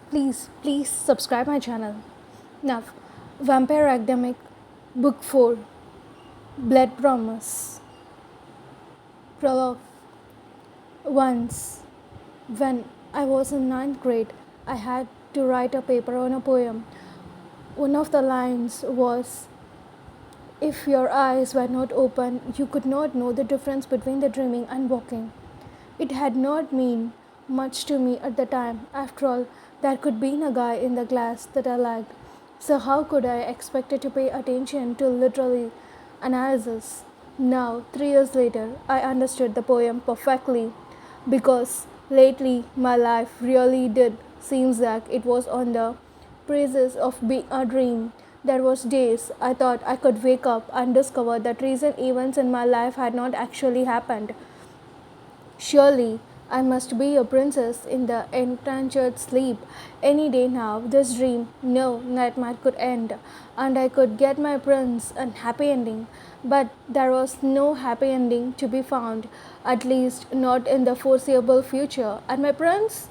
Please subscribe my channel. Now, Vampire Academic, Book 4, Blood Promise. Prologue. Once, when I was in ninth grade, I had to write a paper on a poem. One of the lines was, "If your eyes were not open, you could not know the difference between the dreaming and walking." It had not meant much to me at the time. After all, there could be a guy in the class that I liked. So how could I expect it to pay attention to literary analysis? Now, 3 years later, I understood the poem perfectly because lately my life really did seems like it was on the praises of being a dream. There was days I thought I could wake up and discover that recent events in my life had not actually happened. Surely I must be a princess in the enchanted sleep. Any day now, this dream, no nightmare could end, and I could get my prince and happy ending. But there was no happy ending to be found, at least not in the foreseeable future. And my prince?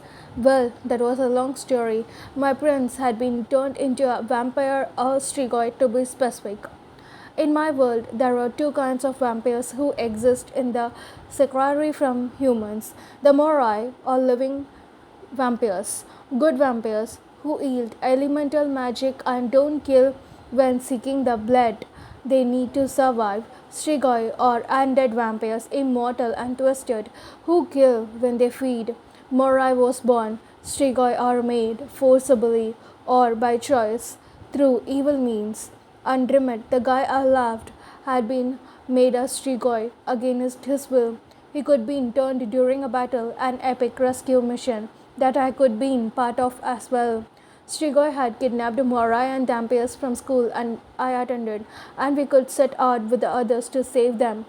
Well, that was a long story. My prince had been turned into a vampire or strigoi to be specific. In my world, there are two kinds of vampires who exist in the sequari from humans. The Morai, or living vampires, good vampires who yield elemental magic and don't kill when seeking the blood they need to survive. Strigoi, or undead vampires, immortal and twisted, who kill when they feed. Morai was born, Strigoi are made forcibly or by choice through evil means. Undreamed, the guy I loved, had been made a strigoi against his will. He could be turned during a battle, an epic rescue mission that I could be part of as well. Strigoi had kidnapped Morai and Dampier from school and I attended, and we could set out with the others to save them.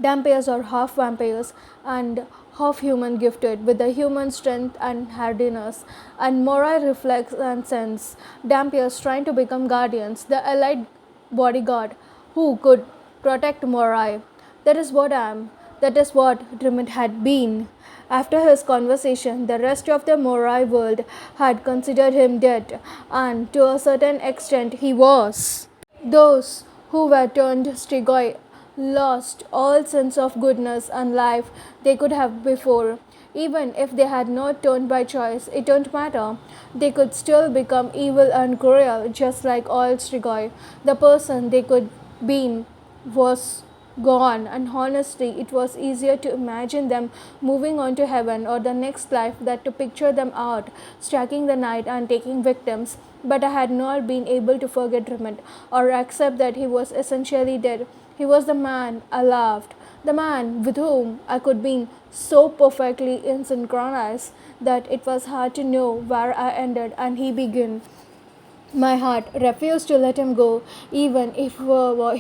Dampiers are half vampires and half human, gifted with the human strength and hardiness, and Morai reflects and sense. Dampiers trying to become guardians, the allied bodyguard who could protect Morai. That is what I am. That is what Dreamit had been. After his conversation, the rest of the Morai world had considered him dead, and to a certain extent he was. Those who were turned strigoi lost all sense of goodness and life they could have before. Even if they had not turned by choice, it don't matter. They could still become evil and cruel, just like all strigoi. The person they could be was gone, and honestly, it was easier to imagine them moving on to heaven or the next life than to picture them out, striking the night and taking victims. But I had not been able to forget Drummond or accept that he was essentially dead. He was the man I loved, the man with whom I could be so perfectly synchronized that it was hard to know where I ended and he began. My heart refused to let him go, even if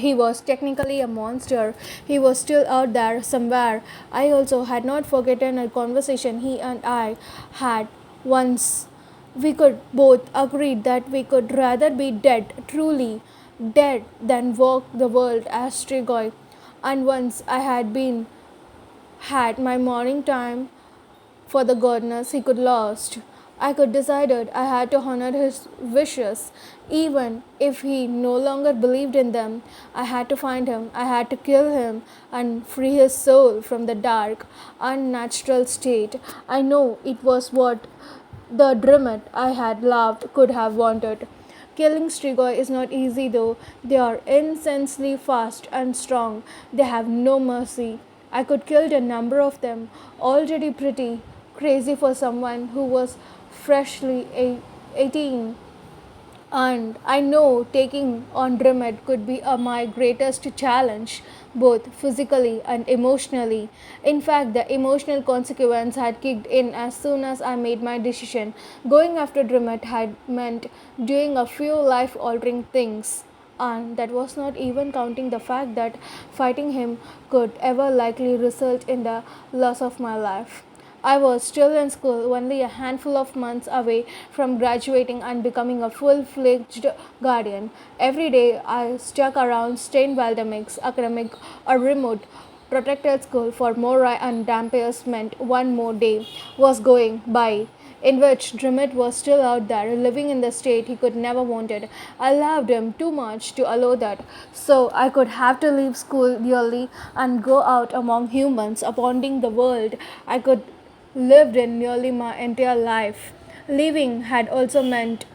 he was technically a monster. He was still out there somewhere. I also had not forgotten a conversation he and I had once. We could both agree that we could rather be dead, truly dead, than walk the world as Strigoi. And once I had my morning time for the goodness he could lost. I could decided I had to honor his wishes, even if he no longer believed in them. I had to find him, I had to kill him and free his soul from the dark, unnatural state. I know it was what the Dreamet I had loved could have wanted. Killing Strigoi is not easy though. They are insensely fast and strong. They have no mercy. I could kill a number of them, already pretty crazy for someone who was freshly 18. And I know taking on Dremet could be my greatest challenge, both physically and emotionally. In fact, the emotional consequence had kicked in as soon as I made my decision. Going after Dremet had meant doing a few life altering things. And that was not even counting the fact that fighting him could ever likely result in the loss of my life. I was still in school, only a handful of months away from graduating and becoming a full-fledged guardian. Every day I stuck around Stein Waldemik's academic or remote protected school for Morai and Dampiers meant one more day was going by. in which Dremet was still out there, living in the state he could never wanted. I loved him too much to allow that, so I could have to leave school yearly and go out among humans, abounding the world I could lived in nearly my entire life. Leaving had also meant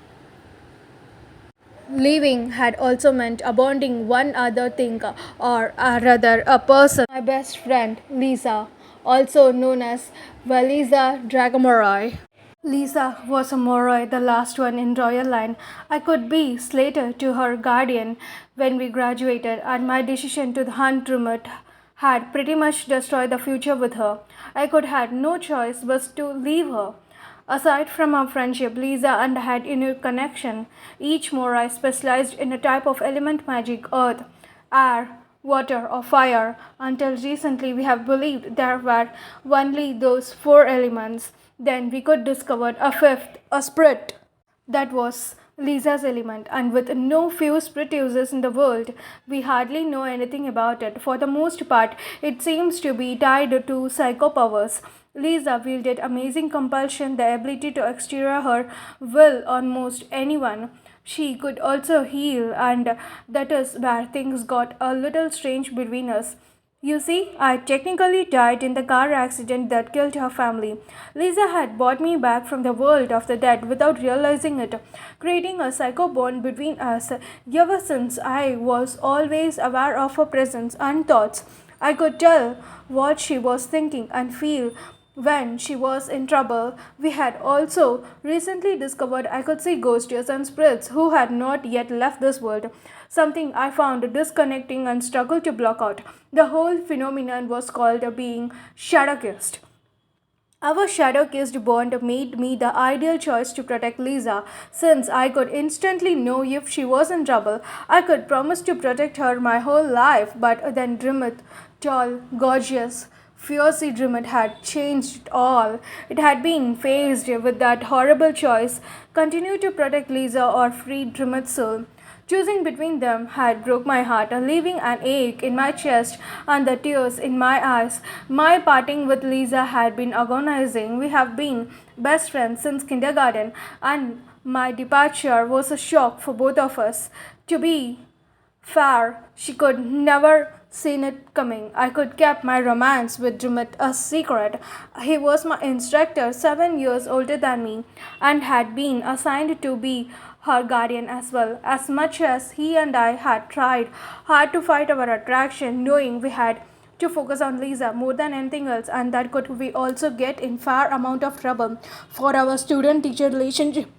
Leaving had also meant abandoning one other thing, or rather a person. My best friend, Lisa, also known as Valisa Dragomoroi. Lisa was a Moroi, the last one in royal line. I could be slated to her guardian when we graduated, and my decision to hunt Rumut had pretty much destroyed the future with her. I could had no choice but to leave her. Aside from our friendship, Lisa and I had unique connection. Each Morai specialized in a type of element magic, earth, air, water, or fire. Until recently, we have believed there were only those four elements. Then we could discover a fifth, a spirit. That was Lisa's element, and with no few spirit users in the world, we hardly know anything about it. For the most part, it seems to be tied to psycho powers. Lisa wielded amazing compulsion, the ability to exterior her will on most anyone. She could also heal, and that is where things got a little strange between us. You see, I technically died in the car accident that killed her family. Lisa had brought me back from the world of the dead without realizing it, creating a psycho bond between us. Ever since, I was always aware of her presence and thoughts. I could tell what she was thinking and feel when she was in trouble. We had also recently discovered I could see ghosts and spirits who had not yet left this world, something I found disconnecting and struggled to block out. The whole phenomenon was called being shadow kissed. Our shadow kissed bond made me the ideal choice to protect Lisa, since I could instantly know if she was in trouble. I could promise to protect her my whole life, but then Dreamit, tall, gorgeous, fiercely Dreamit had changed it all. It had been faced with that horrible choice: continue to protect Lisa or free Dreamit's soul. Choosing between them had broke my heart, leaving an ache in my chest and the tears in my eyes. My parting with Lisa had been agonizing. We have been best friends since kindergarten, and my departure was a shock for both of us. To be fair, she could never seen it coming. I could kept my romance with Jumit a secret. He was my instructor, 7 years older than me, and had been assigned to be her guardian as well. As much as he and I had tried hard to fight our attraction, knowing we had to focus on Lisa more than anything else, and that could we also get in far amount of trouble for our student teacher relationship.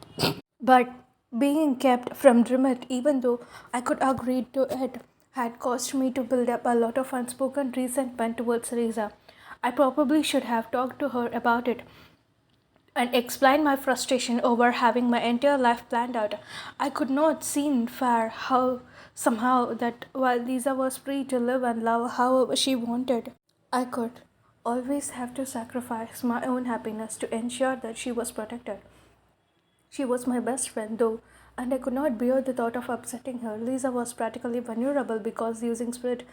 But being kept from Dreamit, even though I could agree to it, had caused me to build up a lot of unspoken resentment towards Lisa. I probably should have talked to her about it and explained my frustration over having my entire life planned out. I could not see fair how somehow that while Lisa was free to live and love however she wanted, I could always have to sacrifice my own happiness to ensure that she was protected. She was my best friend, though, and I could not bear the thought of upsetting her. Lisa was practically vulnerable because using spirit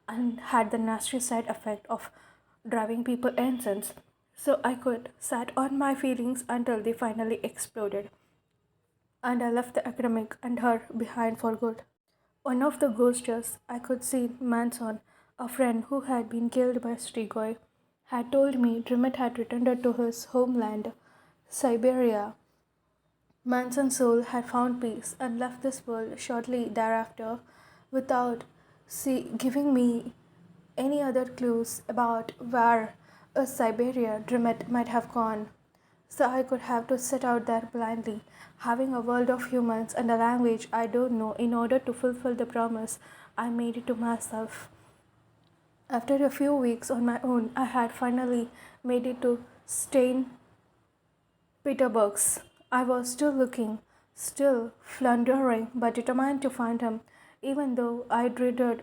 and had the nasty side effect of driving people insane. So I could sat on my feelings until they finally exploded, and I left the academic and her behind for good. One of the ghosts I could see Manson, a friend who had been killed by Strigoi, had told me Dremet had returned to his homeland, Siberia. Manson's soul had found peace and left this world shortly thereafter without giving me any other clues about where a Siberia Dremet might have gone. So I could have to sit out there blindly, having a world of humans and a language I don't know in order to fulfill the promise I made to myself. After a few weeks on my own, I had finally made it to St. Peterburg's. I was still looking, still floundering, but determined to find him, even though I dreaded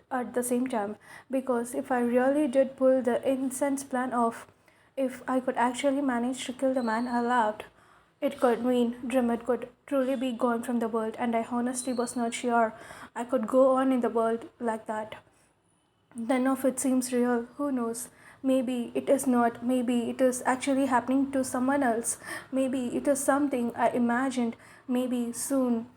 at the same time, because if I really did pull the incense plan off, if I could actually manage to kill the man I loved, it could mean Dremet could truly be gone from the world, and I honestly was not sure I could go on in the world like that. None of it seems real. Who knows? Maybe it is not. Maybe it is actually happening to someone else. Maybe it is something I imagined. Maybe soon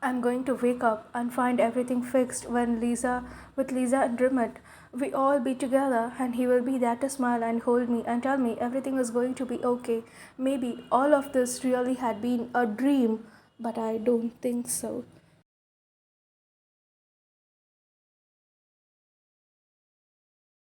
I'm going to wake up and find everything fixed with Lisa and Rimmet, we all be together and he will be there to smile and hold me and tell me everything is going to be okay. Maybe all of this really had been a dream, but I don't think so.